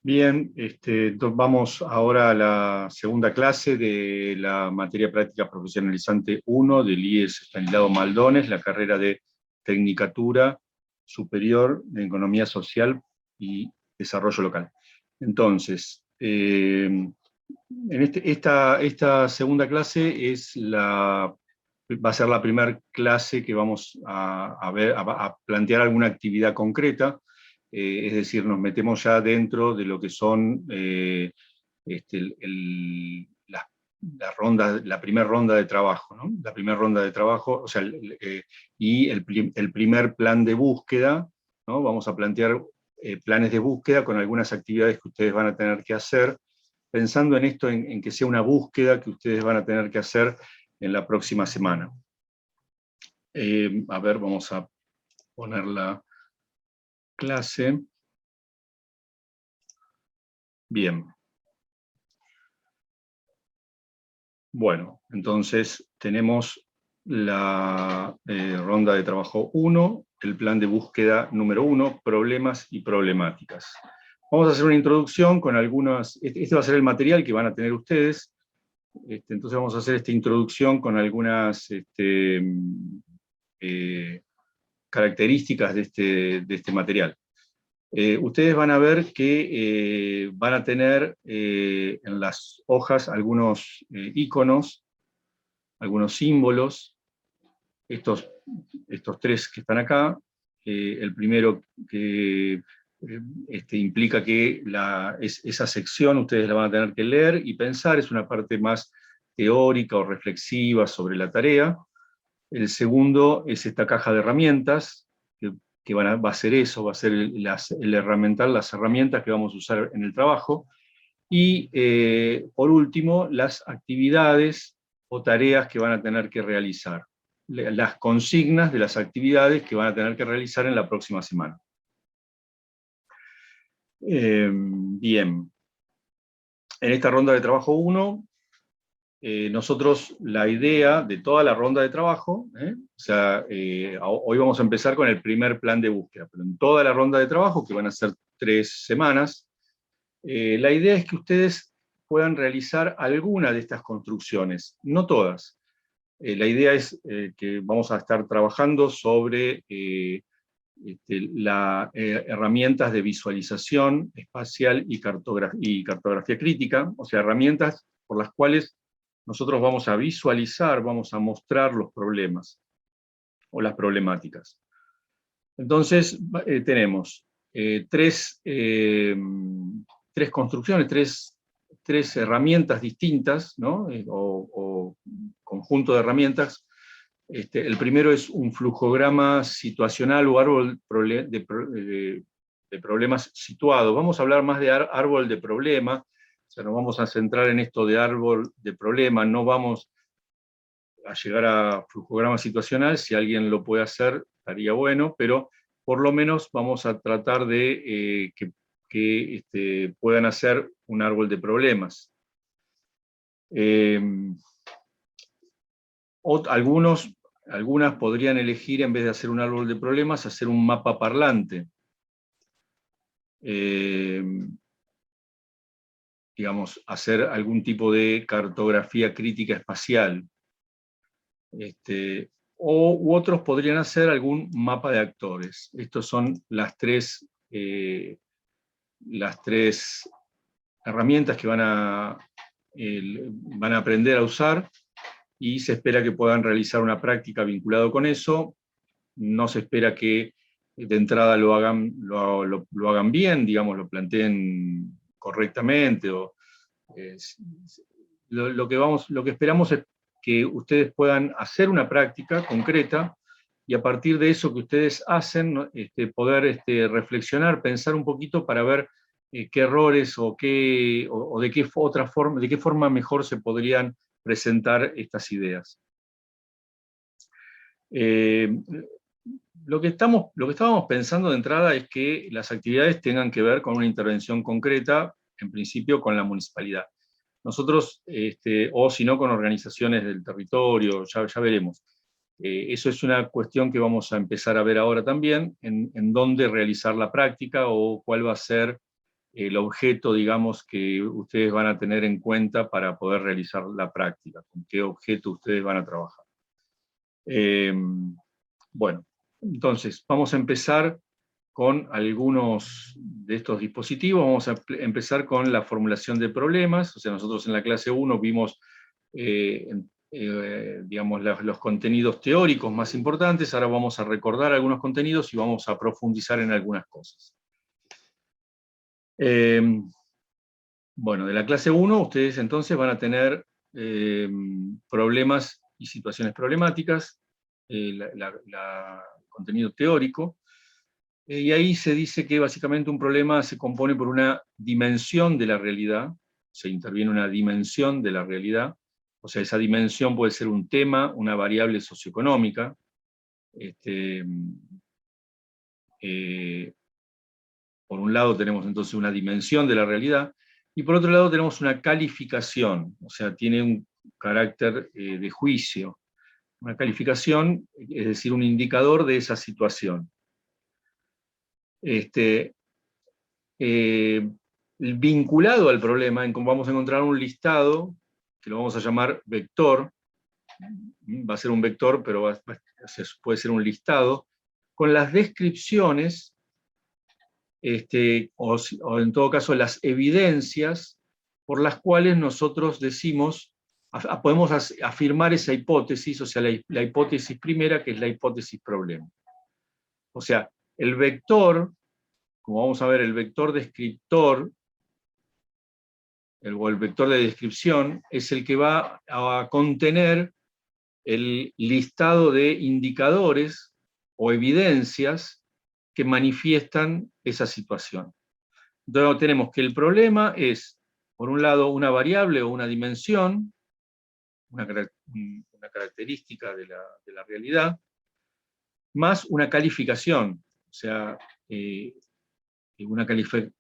Bien, vamos ahora a la segunda clase de la materia práctica profesionalizante 1 del IES Estanislao Maldones, la carrera de Tecnicatura Superior de Economía Social y Desarrollo Local. Entonces, esta segunda clase va a ser la primera clase que vamos a plantear alguna actividad concreta. Es decir, nos metemos ya dentro de lo que son la primera ronda de trabajo, ¿no? La primera ronda de trabajo, o sea, y el primer plan de búsqueda, ¿no? Vamos a plantear planes de búsqueda con algunas actividades que ustedes van a tener que hacer, pensando en esto, en que sea una búsqueda que ustedes van a tener que hacer en la próxima semana. A ver, vamos a poner la clase. Bien. Bueno, entonces tenemos la ronda de trabajo 1, el plan de búsqueda número 1, problemas y problemáticas. Vamos a hacer una introducción con algunas, este va a ser el material que van a tener ustedes, entonces vamos a hacer esta introducción con algunas características de este material. Ustedes van a ver que van a tener en las hojas algunos iconos, algunos símbolos, estos tres que están acá. El primero que implica que esa sección ustedes la van a tener que leer y pensar, es una parte más teórica o reflexiva sobre la tarea. El segundo es esta caja de herramientas, que va a ser eso, va a ser el herramental, las herramientas que vamos a usar en el trabajo. Y por último, las actividades o tareas que van a tener que realizar, las consignas de las actividades que van a tener que realizar en la próxima semana. Bien. En esta ronda de trabajo 1, nosotros la idea de toda la ronda de trabajo, hoy vamos a empezar con el primer plan de búsqueda, pero en toda la ronda de trabajo, que van a ser 3 semanas, la idea es que ustedes puedan realizar alguna de estas construcciones, no todas. La idea es que vamos a estar trabajando sobre herramientas de visualización espacial y cartografía crítica, o sea, herramientas por las cuales nosotros vamos a visualizar, vamos a mostrar los problemas o las problemáticas. Entonces, tenemos tres construcciones, tres herramientas distintas, ¿no? O conjunto de herramientas. El primero es un flujograma situacional o árbol de problemas situado. Vamos a hablar más de árbol de problema, o sea, nos vamos a centrar en esto de árbol de problema, no vamos a llegar a flujograma situacional. Si alguien lo puede hacer, estaría bueno, pero por lo menos vamos a tratar de que puedan hacer un árbol de problemas. Algunas podrían elegir, en vez de hacer un árbol de problemas, hacer un mapa parlante. Digamos, hacer algún tipo de cartografía crítica espacial. U otros podrían hacer algún mapa de actores. Estas son las tres herramientas que van a aprender a usar, y se espera que puedan realizar una práctica vinculado con eso. No se espera que de entrada lo hagan bien, digamos, lo planteen correctamente. Lo que esperamos es que ustedes puedan hacer una práctica concreta, y a partir de eso que ustedes hacen, ¿no? Poder reflexionar, pensar un poquito para ver qué errores o de qué forma mejor se podrían presentar estas ideas. Lo que estábamos pensando de entrada es que las actividades tengan que ver con una intervención concreta, en principio con la municipalidad. Nosotros, o si no, con organizaciones del territorio, ya veremos. Eso es una cuestión que vamos a empezar a ver ahora también, en dónde realizar la práctica o cuál va a ser el objeto, digamos, que ustedes van a tener en cuenta para poder realizar la práctica, con qué objeto ustedes van a trabajar. Bueno, entonces vamos a empezar con algunos de estos dispositivos. Vamos a empezar con la formulación de problemas. O sea, nosotros en la clase 1 vimos digamos, los contenidos teóricos más importantes. Ahora vamos a recordar algunos contenidos y vamos a profundizar en algunas cosas. Bueno, de la clase 1 ustedes entonces van a tener problemas y situaciones problemáticas, contenido teórico, y ahí se dice que básicamente un problema se compone por una dimensión de la realidad, se interviene una dimensión de la realidad, o sea, esa dimensión puede ser un tema, una variable socioeconómica, por un lado tenemos entonces una dimensión de la realidad, y por otro lado tenemos una calificación, o sea, tiene un carácter de juicio. Una calificación, es decir, un indicador de esa situación. Vinculado al problema, vamos a encontrar un listado, que lo vamos a llamar vector, va a ser un vector, pero puede ser un listado, con las descripciones, o en todo caso las evidencias por las cuales nosotros decimos, podemos afirmar esa hipótesis, o sea, la hipótesis primera, que es la hipótesis problema. O sea, el vector, como vamos a ver, el vector descriptor, o el vector de descripción, es el que va a contener el listado de indicadores o evidencias que manifiestan esa situación. Entonces tenemos que el problema es, por un lado, una variable o una dimensión, una característica de la realidad, más una calificación, o sea, una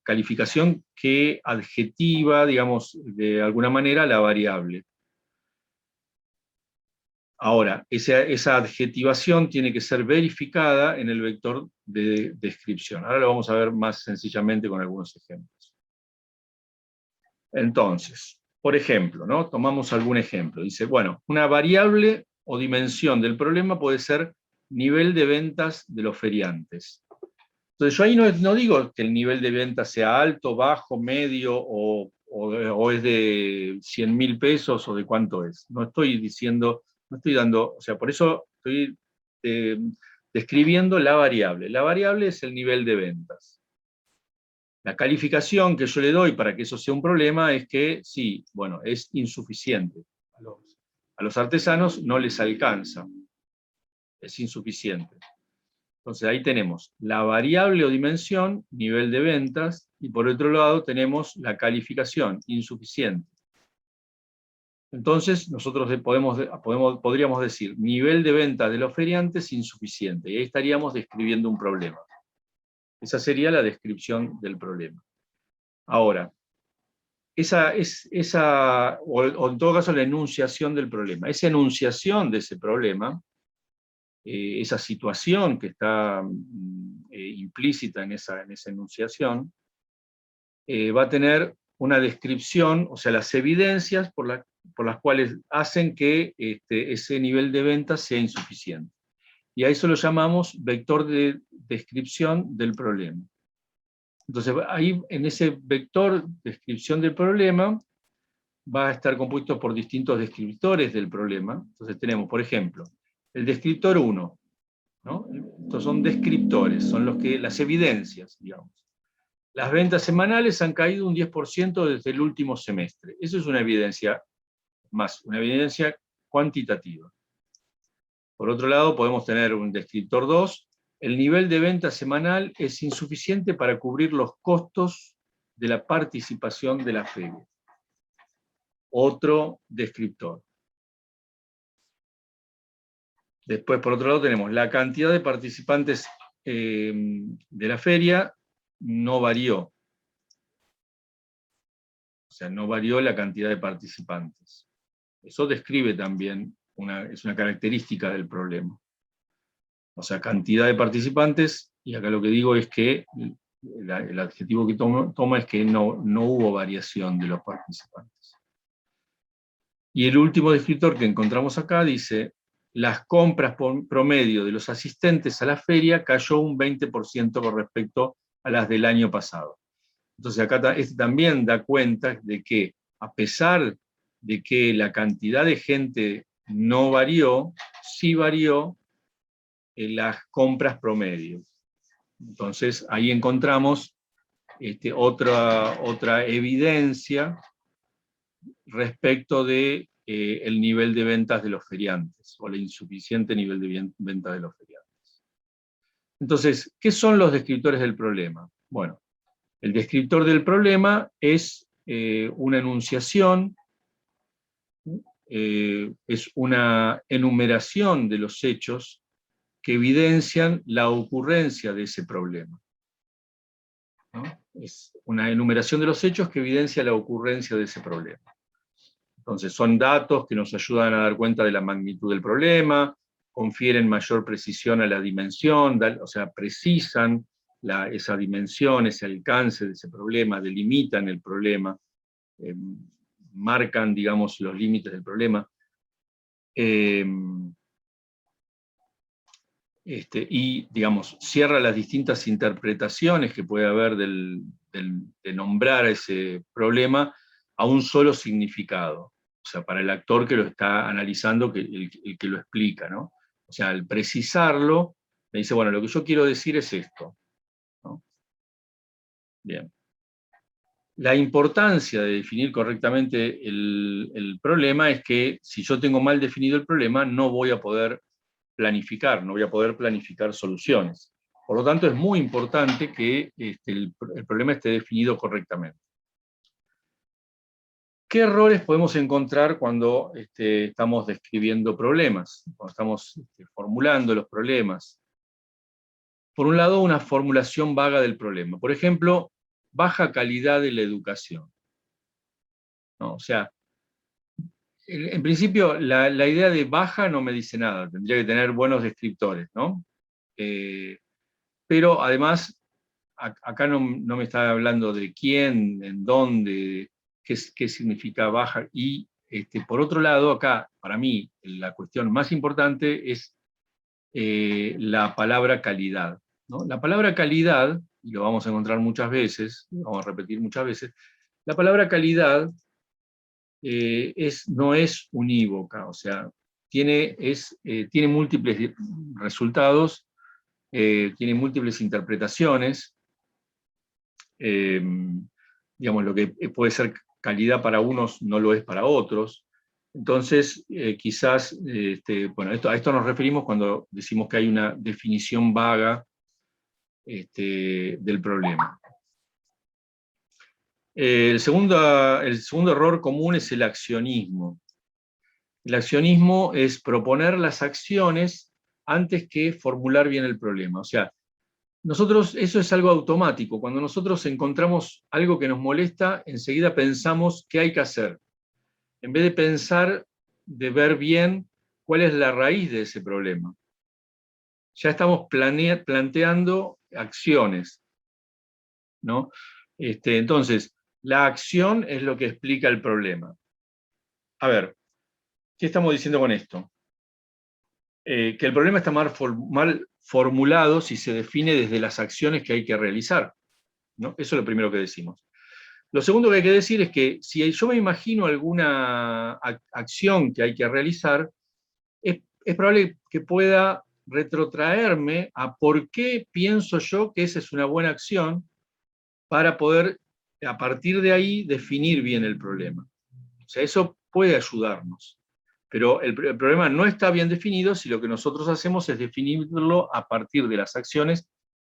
calificación que adjetiva, digamos, de alguna manera la variable. Ahora, esa adjetivación tiene que ser verificada en el vector de descripción. Ahora lo vamos a ver más sencillamente con algunos ejemplos. Entonces, por ejemplo, ¿no? Tomamos algún ejemplo. Dice, bueno, una variable o dimensión del problema puede ser nivel de ventas de los feriantes. Entonces yo ahí no digo que el nivel de ventas sea alto, bajo, medio, o es de 100.000 pesos, o de cuánto es. No estoy diciendo, no estoy dando, o sea, por eso estoy describiendo la variable. La variable es el nivel de ventas. La calificación que yo le doy para que eso sea un problema es que, sí, bueno, es insuficiente. A los artesanos no les alcanza. Es insuficiente. Entonces ahí tenemos la variable o dimensión, nivel de ventas, y por otro lado tenemos la calificación, insuficiente. Entonces nosotros podríamos decir nivel de ventas de los feriantes insuficiente, y ahí estaríamos describiendo un problema. Esa sería la descripción del problema. Ahora, o en todo caso la enunciación del problema. Esa enunciación de ese problema, esa situación que está implícita en esa enunciación, va a tener una descripción, o sea, las evidencias por las cuales hacen que ese nivel de venta sea insuficiente. Y a eso lo llamamos vector de descripción del problema. Entonces, ahí en ese vector de descripción del problema va a estar compuesto por distintos descriptores del problema. Entonces tenemos, por ejemplo, el descriptor 1, ¿no? Estos son descriptores, son las evidencias, digamos. Las ventas semanales han caído un 10% desde el último semestre. Eso es una evidencia una evidencia cuantitativa. Por otro lado, podemos tener un descriptor 2. El nivel de venta semanal es insuficiente para cubrir los costos de la participación de la feria. Otro descriptor. Después, por otro lado, tenemos la cantidad de participantes de la feria no varió. O sea, no varió la cantidad de participantes. Eso describe también, es una característica del problema. O sea, cantidad de participantes, y acá lo que digo es que el adjetivo que toma es que no hubo variación de los participantes. Y el último descriptor que encontramos acá dice, las compras promedio de los asistentes a la feria cayó un 20% con respecto a las del año pasado. Entonces acá este también da cuenta de que a pesar de que la cantidad de gente no varió, sí varió en las compras promedio. Entonces ahí encontramos otra evidencia respecto de el nivel de ventas de los feriantes, o el insuficiente nivel de venta de los feriantes. Entonces, ¿qué son los descriptores del problema? Bueno, el descriptor del problema es una enunciación, es una enumeración de los hechos que evidencian la ocurrencia de ese problema, ¿no? Es una enumeración de los hechos que evidencia la ocurrencia de ese problema. Entonces, son datos que nos ayudan a dar cuenta de la magnitud del problema, confieren mayor precisión a la dimensión, o sea, precisan esa dimensión, ese alcance de ese problema, delimitan el problema, marcan, digamos, los límites del problema. Y, digamos, cierra las distintas interpretaciones que puede haber de nombrar ese problema a un solo significado. O sea, para el actor que lo está analizando, el que lo explica, ¿no? O sea, al precisarlo, me dice, bueno, lo que yo quiero decir es esto, ¿no? Bien. La importancia de definir correctamente el problema es que si yo tengo mal definido el problema, no voy a poder planificar, no voy a poder planificar soluciones. Por lo tanto, es muy importante que el problema esté definido correctamente. ¿Qué errores podemos encontrar cuando estamos describiendo problemas, cuando estamos formulando los problemas? Por un lado, una formulación vaga del problema. Por ejemplo, baja calidad de la educación, ¿no? O sea, en principio, la idea de baja no me dice nada, tendría que tener buenos descriptores, ¿no? Pero además, acá no me está hablando de quién, en dónde, qué significa baja. Y por otro lado, acá, para mí, la cuestión más importante es la palabra calidad, ¿no? La palabra calidad, y lo vamos a encontrar muchas veces, lo vamos a repetir muchas veces, la palabra calidad no es unívoca, o sea, tiene múltiples resultados, tiene múltiples interpretaciones. Digamos, lo que puede ser calidad para unos no lo es para otros. Entonces, quizás, bueno, a esto nos referimos cuando decimos que hay una definición vaga del problema. El segundo error común es el accionismo. El accionismo es proponer las acciones antes que formular bien el problema. O sea, nosotros, eso es algo automático. Cuando nosotros encontramos algo que nos molesta, enseguida pensamos qué hay que hacer. En vez de pensar, de ver bien cuál es la raíz de ese problema. Ya estamos planteando acciones, ¿no? Entonces, la acción es lo que explica el problema. A ver, ¿qué estamos diciendo con esto? Que el problema está mal formulado si se define desde las acciones que hay que realizar, ¿no? Eso es lo primero que decimos. Lo segundo que hay que decir es que si yo me imagino alguna acción que hay que realizar, es probable que pueda retrotraerme a por qué pienso yo que esa es una buena acción para poder, a partir de ahí, definir bien el problema. O sea, eso puede ayudarnos. Pero el problema no está bien definido si lo que nosotros hacemos es definirlo a partir de las acciones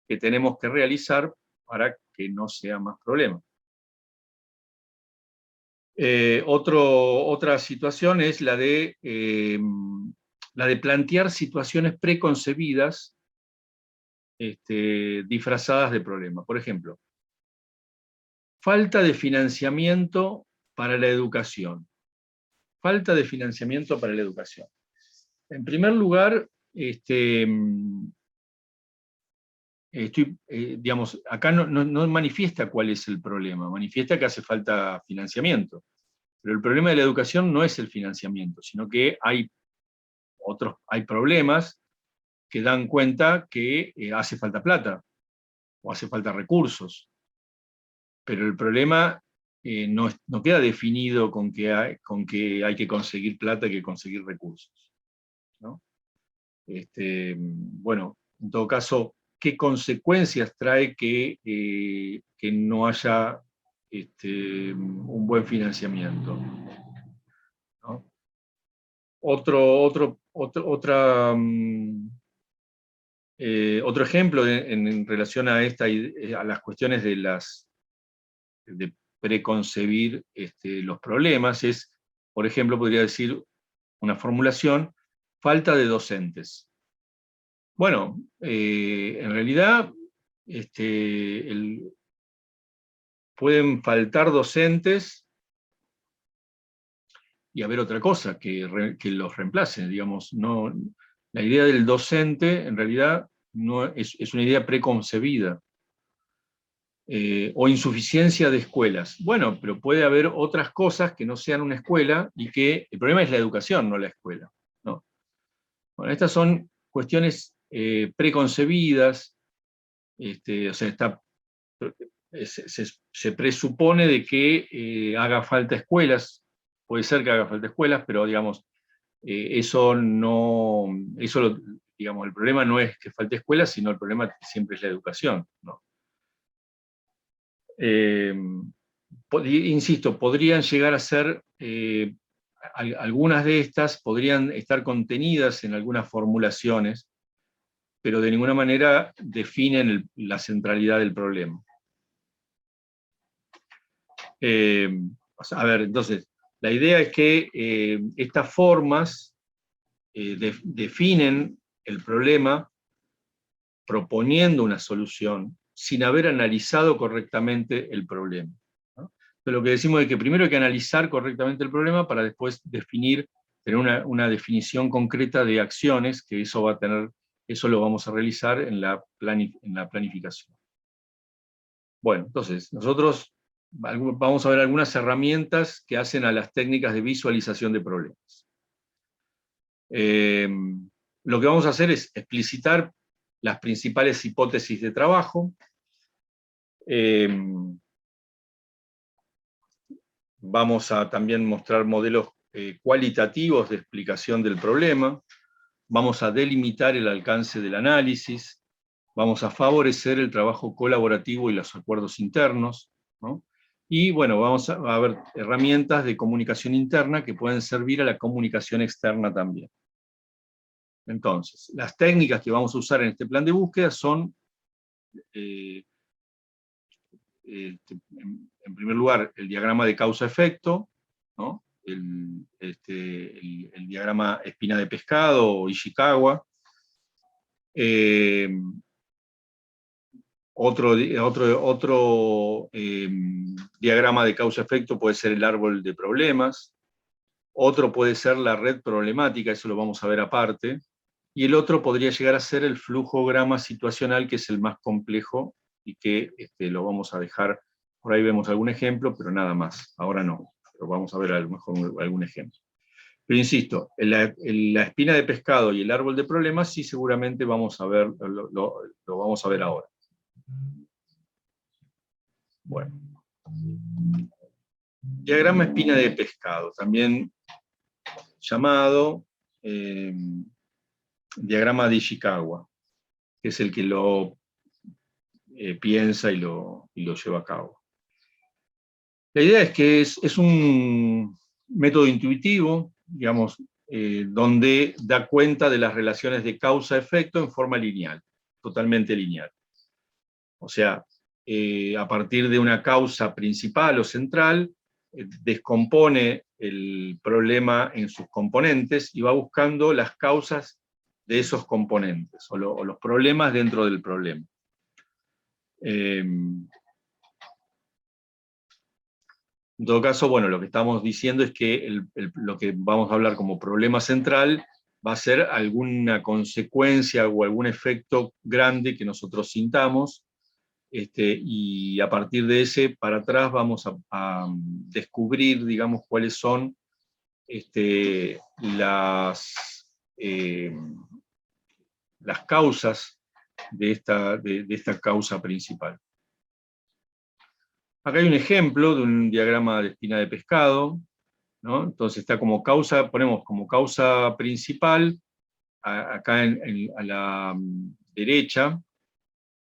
que tenemos que realizar para que no sea más problema. Otra situación es la de plantear situaciones preconcebidas disfrazadas de problema. Por ejemplo, falta de financiamiento para la educación. Falta de financiamiento para la educación. En primer lugar, digamos, acá no manifiesta cuál es el problema, manifiesta que hace falta financiamiento. Pero el problema de la educación no es el financiamiento, sino que hay problemas que dan cuenta que hace falta plata o hace falta recursos. Pero el problema no queda definido con que hay que conseguir plata, hay que conseguir recursos, ¿no? Bueno, en todo caso, ¿qué consecuencias trae que no haya un buen financiamiento, ¿no? Otro ejemplo en relación a a las cuestiones de preconcebir los problemas es, por ejemplo, podría decir una formulación: falta de docentes. Bueno, en realidad pueden faltar docentes y haber otra cosa que los reemplace, digamos. No, la idea del docente en realidad no es una idea preconcebida. O insuficiencia de escuelas. Bueno, pero puede haber otras cosas que no sean una escuela y que el problema es la educación, no la escuela, ¿no? Bueno, estas son cuestiones preconcebidas, o sea, se presupone de que haga falta escuelas, puede ser que haga falta escuelas, pero digamos, digamos, el problema no es que falte escuelas, sino el problema siempre es la educación, ¿no? Insisto, podrían llegar a ser, algunas de estas podrían estar contenidas en algunas formulaciones, pero de ninguna manera definen la centralidad del problema. A ver, entonces, la idea es que estas formas definen el problema proponiendo una solución sin haber analizado correctamente el problema, ¿no? Entonces, lo que decimos es que primero hay que analizar correctamente el problema para después tener una definición concreta de acciones, que eso lo vamos a realizar en la planificación. Bueno, entonces, nosotros vamos a ver algunas herramientas que hacen a las técnicas de visualización de problemas. Lo que vamos a hacer es explicitar las principales hipótesis de trabajo. Vamos a también mostrar modelos cualitativos de explicación del problema. Vamos a delimitar el alcance del análisis. Vamos a favorecer el trabajo colaborativo y los acuerdos internos, ¿no? Y bueno, vamos a ver herramientas de comunicación interna que pueden servir a la comunicación externa también. Entonces, las técnicas que vamos a usar en este plan de búsqueda son, en primer lugar, el diagrama de causa-efecto, ¿no? El diagrama espina de pescado o Ishikawa. Otro diagrama de causa-efecto puede ser el árbol de problemas. Otro puede ser la red problemática, eso lo vamos a ver aparte. Y el otro podría llegar a ser el flujograma situacional, que es el más complejo y que lo vamos a dejar, por ahí vemos algún ejemplo, pero nada más, ahora no, pero vamos a ver a lo mejor algún ejemplo. Pero insisto, la espina de pescado y el árbol de problemas sí seguramente vamos a ver, lo vamos a ver ahora. Bueno. Diagrama espina de pescado, también llamado diagrama de Ishikawa, que es el que lo piensa y lo lleva a cabo. La idea es que es un método intuitivo, digamos, donde da cuenta de las relaciones de causa-efecto en forma lineal, totalmente lineal. O sea, a partir de una causa principal o central, descompone el problema en sus componentes y va buscando las causas de esos componentes, o los problemas dentro del problema. En todo caso, bueno, lo que estamos diciendo es que lo que vamos a hablar como problema central va a ser alguna consecuencia o algún efecto grande que nosotros sintamos, y a partir de ese para atrás vamos a descubrir, digamos, cuáles son eh, las causas de esta causa principal. Acá hay un ejemplo de un diagrama de espina de pescado, ¿no? Entonces está como causa, ponemos como causa principal, acá a la derecha,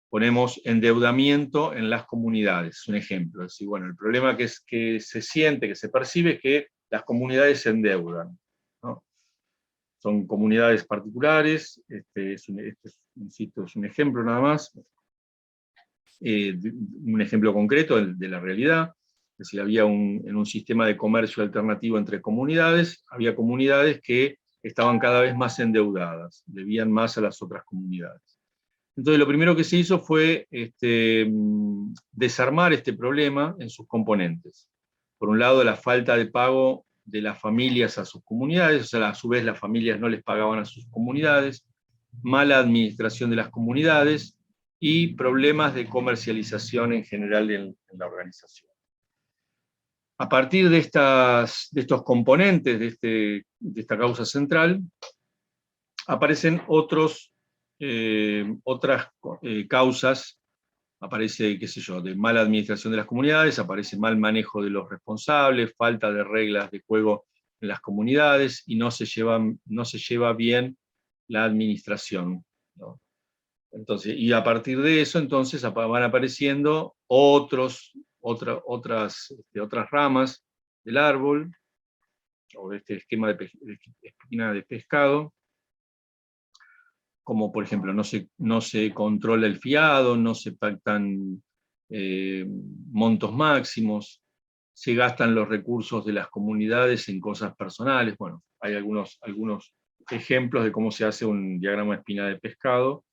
ponemos endeudamiento en las comunidades, es un ejemplo. Es decir, bueno, el problema que se siente, que se percibe, es que las comunidades se endeudan, ¿no? Son comunidades particulares, insisto, es un ejemplo nada más, un ejemplo concreto de la realidad. Es decir, había en un sistema de comercio alternativo entre comunidades, había comunidades que estaban cada vez más endeudadas, debían más a las otras comunidades. Entonces lo primero que se hizo fue desarmar este problema en sus componentes. Por un lado, la falta de pago de las familias a sus comunidades, o sea, a su vez las familias no les pagaban a sus comunidades, mala administración de las comunidades y problemas de comercialización en general en la organización. A partir de estos componentes de esta causa central, aparecen otras causas. Aparece, qué sé yo, de mala administración de las comunidades, aparece mal manejo de los responsables, falta de reglas de juego en las comunidades, y no se lleva bien la administración, ¿no? Entonces, y a partir de eso, entonces, van apareciendo otras ramas del árbol, o de este esquema de espina de pescado, como por ejemplo no se controla el fiado, no se pactan montos máximos, se gastan los recursos de las comunidades en cosas personales. Bueno, hay algunos ejemplos de cómo se hace un diagrama de espina de pescado,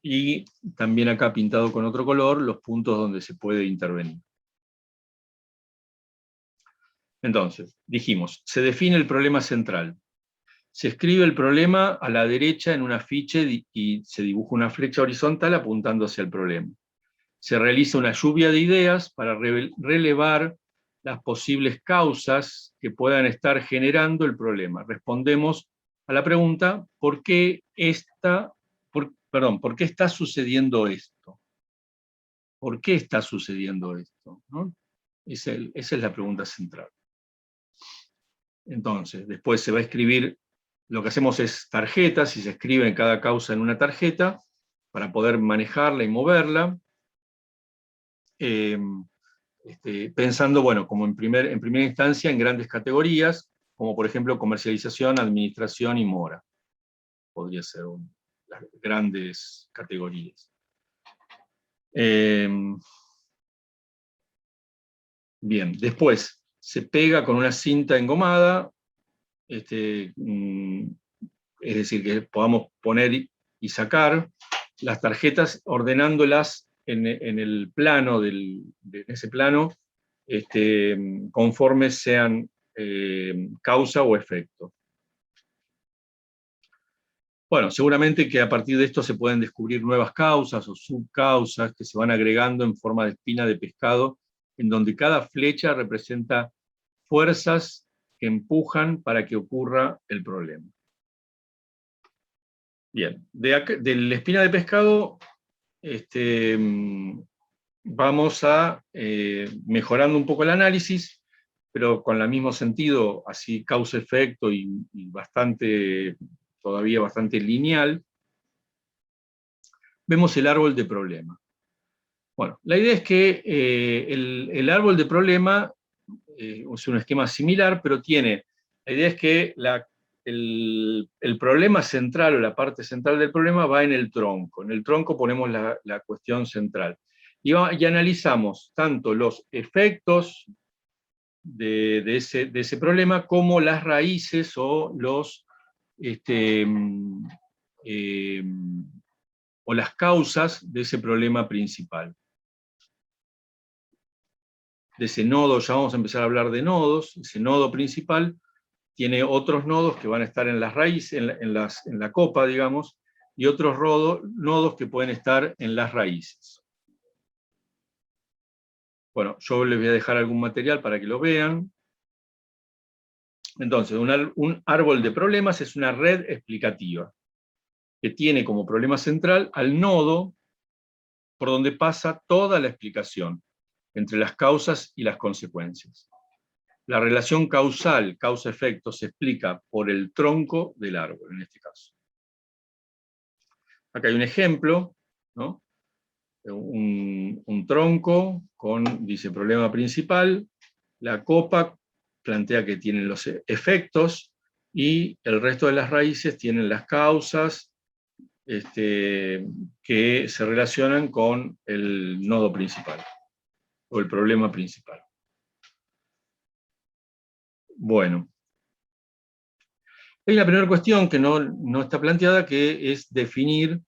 y también acá pintado con otro color los puntos donde se puede intervenir. Entonces, dijimos, se define el problema central. Se escribe el problema a la derecha en un afiche y se dibuja una flecha horizontal apuntando hacia el problema. Se realiza una lluvia de ideas para relevar las posibles causas que puedan estar generando el problema. Respondemos a la pregunta, ¿por qué está sucediendo esto? ¿Por qué está sucediendo esto? ¿No? Esa es la pregunta central. Entonces, después se va a escribir. Lo que hacemos es tarjetas, y se escribe cada causa en una tarjeta para poder manejarla y moverla, pensando, bueno, como en primera instancia en grandes categorías, como por ejemplo comercialización, administración y mora. Podría ser las grandes categorías. Bien, después se pega con una cinta engomada, es decir, que podamos poner y sacar las tarjetas ordenándolas en el plano, en ese plano, conforme sean causa o efecto. Bueno, seguramente que a partir de esto se pueden descubrir nuevas causas o subcausas que se van agregando en forma de espina de pescado, en donde cada flecha representa fuerzas que empujan para que ocurra el problema. Bien, de la espina de pescado vamos a mejorando un poco el análisis, pero con el mismo sentido, así causa-efecto y todavía bastante lineal. Vemos el árbol de problema. Bueno, la idea es que el árbol de problema es un esquema similar, pero la idea es que el problema central, o la parte central del problema, va en el tronco. En el tronco ponemos la cuestión central. Y analizamos tanto los efectos de ese problema como las raíces o o las causas de ese problema principal. De ese nodo, ya vamos a empezar a hablar de nodos, ese nodo principal tiene otros nodos que van a estar en las raíces, en la copa, digamos, y otros nodos que pueden estar en las raíces. Bueno, yo les voy a dejar algún material para que lo vean. Entonces, un árbol de problemas es una red explicativa, que tiene como problema central al nodo por donde pasa toda la explicación, entre las causas y las consecuencias. La relación causal, causa-efecto, se explica por el tronco del árbol, en este caso. Acá hay un ejemplo, ¿no? Un tronco con, dice, problema principal, la copa plantea que tienen los efectos, y el resto de las raíces tienen las causas que se relacionan con el nodo principal, o el problema principal. Bueno. Hay la primera cuestión que no está planteada, que es definir,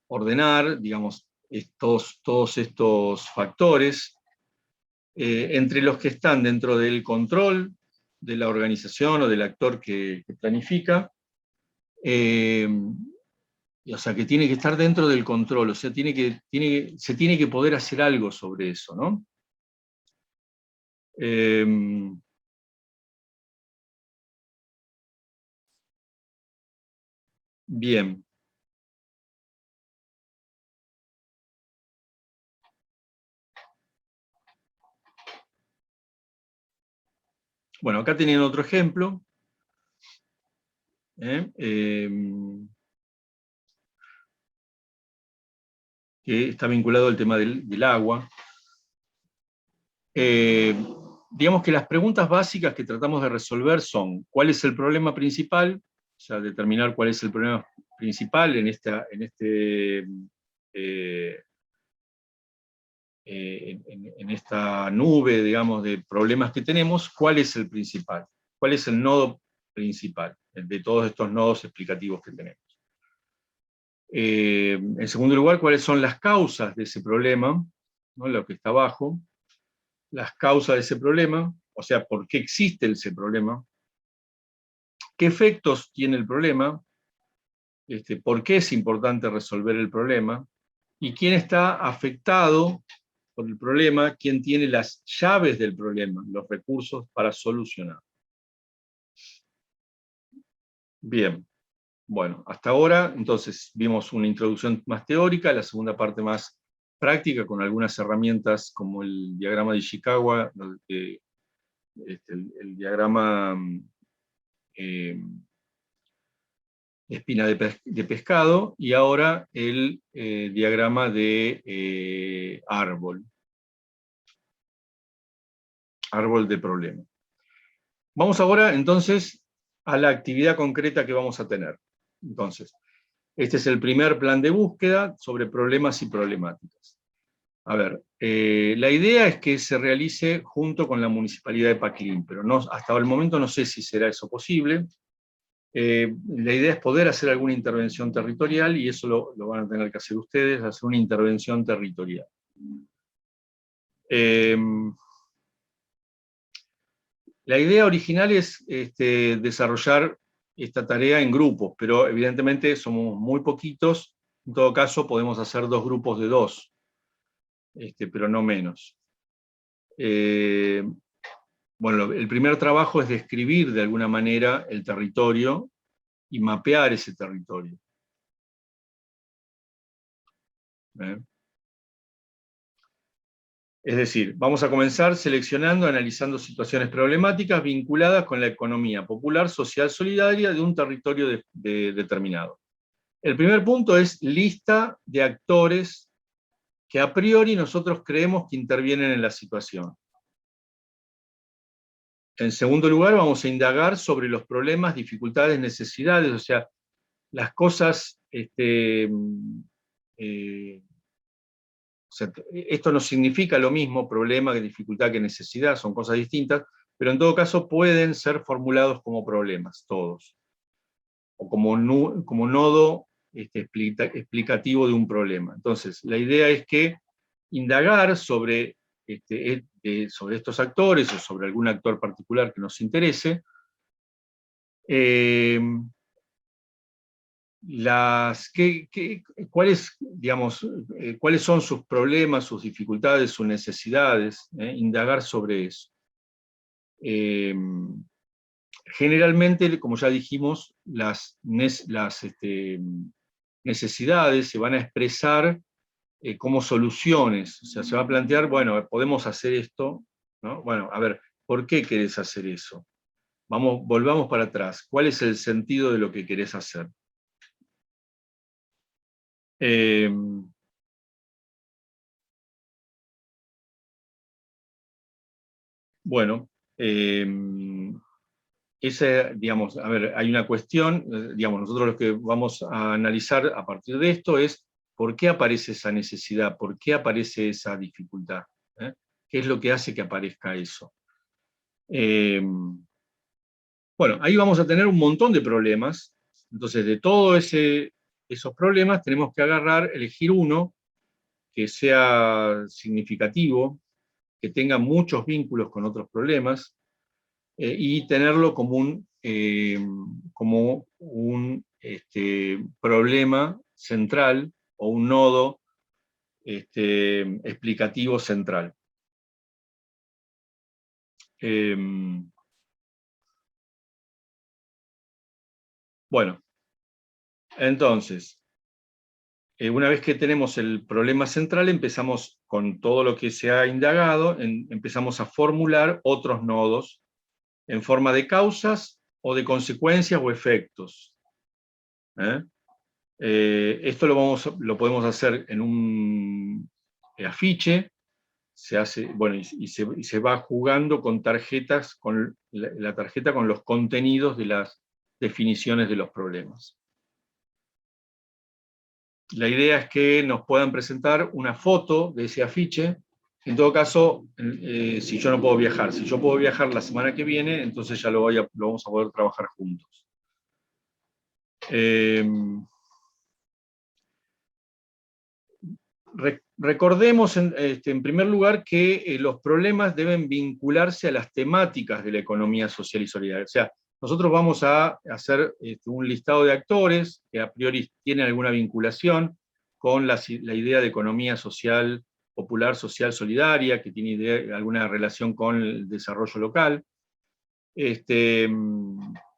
ordenar, digamos, todos estos factores, entre los que están dentro del control de la organización o del actor que planifica, o sea, que tiene que estar dentro del control, o sea, se tiene que poder hacer algo sobre eso, ¿no? Bien. Bueno, acá tienen otro ejemplo. Que está vinculado al tema del agua. Digamos que las preguntas básicas que tratamos de resolver son: ¿cuál es el problema principal? O sea, determinar cuál es el problema principal en esta nube, digamos, de problemas que tenemos. ¿Cuál es el principal? ¿Cuál es el nodo principal de todos estos nodos explicativos que tenemos? En segundo lugar, ¿cuáles son las causas de ese problema? ¿No? Lo que está abajo. Las causas de ese problema, o sea, por qué existe ese problema, qué efectos tiene el problema, por qué es importante resolver el problema, y quién está afectado por el problema, quién tiene las llaves del problema, los recursos para solucionar. Bien, bueno, hasta ahora entonces vimos una introducción más teórica, la segunda parte más práctica, con algunas herramientas como el diagrama de Ishikawa, el diagrama espina de pescado, y ahora el diagrama de árbol de problema. Vamos ahora entonces a la actividad concreta que vamos a tener. Entonces, este es el primer plan de búsqueda sobre problemas y problemáticas. A ver, la idea es que se realice junto con la Municipalidad de Paquilín, pero hasta el momento no sé si será eso posible. La idea es poder hacer alguna intervención territorial, y eso lo van a tener que hacer ustedes, hacer una intervención territorial. La idea original es desarrollar esta tarea en grupos, pero evidentemente somos muy poquitos. En todo caso, podemos hacer 2 grupos de 2, pero no menos. Bueno, el primer trabajo es describir de alguna manera el territorio y mapear ese territorio. Es decir, vamos a comenzar seleccionando, analizando situaciones problemáticas vinculadas con la economía popular, social, solidaria de un territorio determinado. El primer punto es lista de actores que a priori nosotros creemos que intervienen en la situación. En segundo lugar, vamos a indagar sobre los problemas, dificultades, necesidades, o sea, las cosas, o sea, esto no significa lo mismo, problema, que dificultad, que necesidad, son cosas distintas, pero en todo caso pueden ser formulados como problemas, todos, o como nodo explicativo de un problema. Entonces, la idea es que indagar sobre estos actores, o sobre algún actor particular que nos interese, Eh, ¿Cuáles, digamos, cuáles son sus problemas, sus dificultades, sus necesidades? Indagar sobre eso. Eh, Generalmente, como ya dijimos, las necesidades se van a expresar como soluciones. O sea, se va a plantear, bueno, podemos hacer esto, ¿no? Bueno, a ver, ¿por qué querés hacer eso? Volvamos para atrás. ¿Cuál es el sentido de lo que querés hacer? Eh, bueno, eh, digamos, a ver, hay una cuestión, digamos, nosotros lo que vamos a analizar a partir de esto es por qué aparece esa necesidad, por qué aparece esa dificultad, ¿eh? ¿Qué es lo que hace que aparezca eso? Eh, bueno, ahí vamos a tener un montón de problemas, entonces de todos esos problemas tenemos que agarrar, elegir uno que sea significativo, que tenga muchos vínculos con otros problemas, y tenerlo como un problema central o un nodo explicativo central. Eh, bueno, entonces, una vez que tenemos el problema central, empezamos con todo lo que se ha indagado, empezamos a formular otros nodos en forma de causas o de consecuencias o efectos. ¿Eh? Esto lo podemos hacer en un afiche, se hace, bueno, y se va jugando con tarjetas, con la tarjeta con los contenidos de las definiciones de los problemas. La idea es que nos puedan presentar una foto de ese afiche. En todo caso, si yo no puedo viajar, si yo puedo viajar la semana que viene, entonces ya lo vamos a poder trabajar juntos. Eh, Recordemos en primer lugar que los problemas deben vincularse a las temáticas de la economía social y solidaria. O sea, nosotros vamos a hacer un listado de actores que a priori tienen alguna vinculación con la idea de economía social, popular, social, solidaria, que tiene alguna relación con el desarrollo local.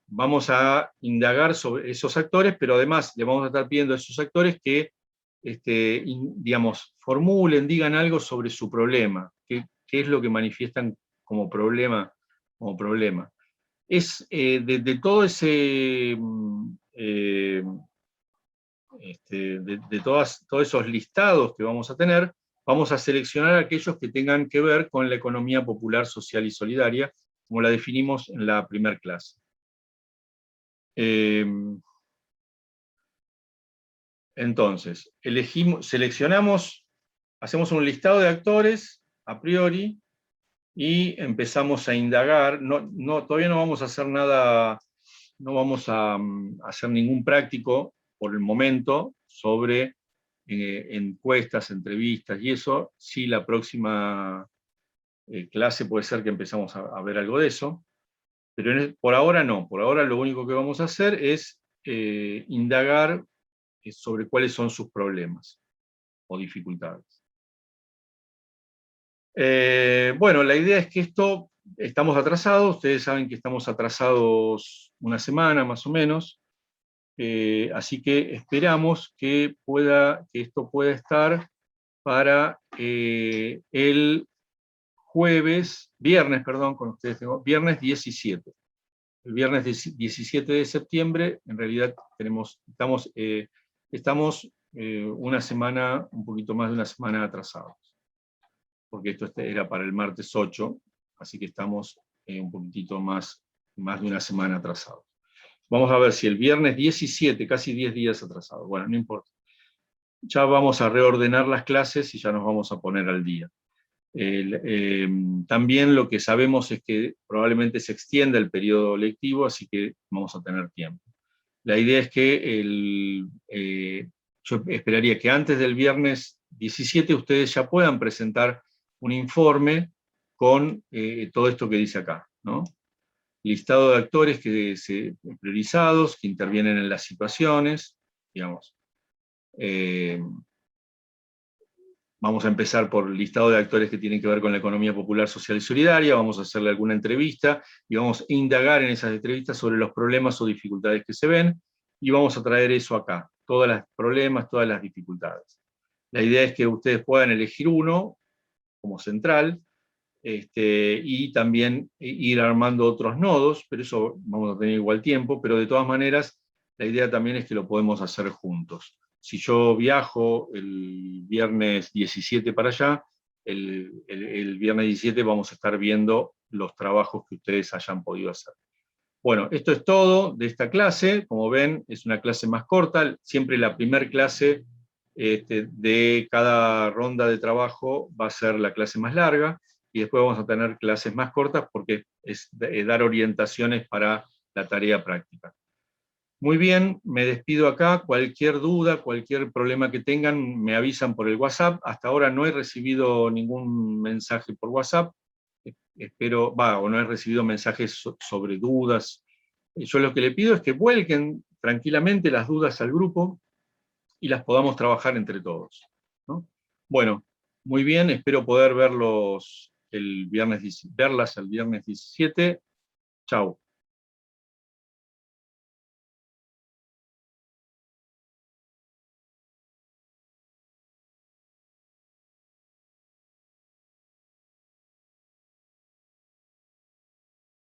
Vamos a indagar sobre esos actores, pero además le vamos a estar pidiendo a esos actores que digamos, formulen, digan algo sobre su problema, qué es lo que manifiestan como problema. Como problema. Es de todo ese, todos esos listados que vamos a tener, vamos a seleccionar aquellos que tengan que ver con la economía popular, social y solidaria, como la definimos en la primera clase. Eh, entonces, seleccionamos, hacemos un listado de actores a priori y empezamos a indagar. Todavía no vamos a hacer nada, no vamos a hacer ningún práctico por el momento sobre encuestas, entrevistas y eso. Sí, la próxima clase puede ser que empezamos a ver algo de eso, pero por ahora no. Por ahora lo único que vamos a hacer es indagar sobre cuáles son sus problemas o dificultades. Bueno, la idea es que estamos atrasados, ustedes saben que estamos atrasados una semana más o menos, así que esperamos que esto pueda estar para el viernes, perdón, con ustedes viernes 17. El viernes 17 de septiembre, en realidad estamos una semana, un poquito más de una semana atrasados, porque esto era para el martes 8, así que estamos un poquitito más de una semana atrasados. Vamos a ver si el viernes 17, casi 10 días atrasados, bueno, no importa. Ya vamos a reordenar las clases y ya nos vamos a poner al día. También lo que sabemos es que probablemente se extienda el periodo lectivo, así que vamos a tener tiempo. La idea es que yo esperaría que antes del viernes 17 ustedes ya puedan presentar un informe con todo esto que dice acá, ¿no? listado de actores priorizados, que intervienen en las situaciones, digamos. Vamos a empezar por el listado de actores que tienen que ver con la economía popular, social y solidaria, vamos a hacerle alguna entrevista, y vamos a indagar en esas entrevistas sobre los problemas o dificultades que se ven, y vamos a traer eso acá, todos los problemas, todas las dificultades. La idea es que ustedes puedan elegir uno como central, y también ir armando otros nodos, pero eso vamos a tener igual tiempo, pero de todas maneras, la idea también es que lo podemos hacer juntos. Si yo viajo el viernes 17 para allá, el viernes 17 vamos a estar viendo los trabajos que ustedes hayan podido hacer. Bueno, esto es todo de esta clase. Como ven, es una clase más corta. Siempre la primera clase de cada ronda de trabajo va a ser la clase más larga, y después vamos a tener clases más cortas porque es dar orientaciones para la tarea práctica. Muy bien, me despido acá. Cualquier duda, cualquier problema que tengan, me avisan por el WhatsApp. Hasta ahora no he recibido ningún mensaje por WhatsApp. Espero, o no he recibido mensajes sobre dudas. Yo lo que le pido es que vuelquen tranquilamente las dudas al grupo y las podamos trabajar entre todos, ¿no? Bueno, muy bien, espero poder verlas el viernes 17. Chau.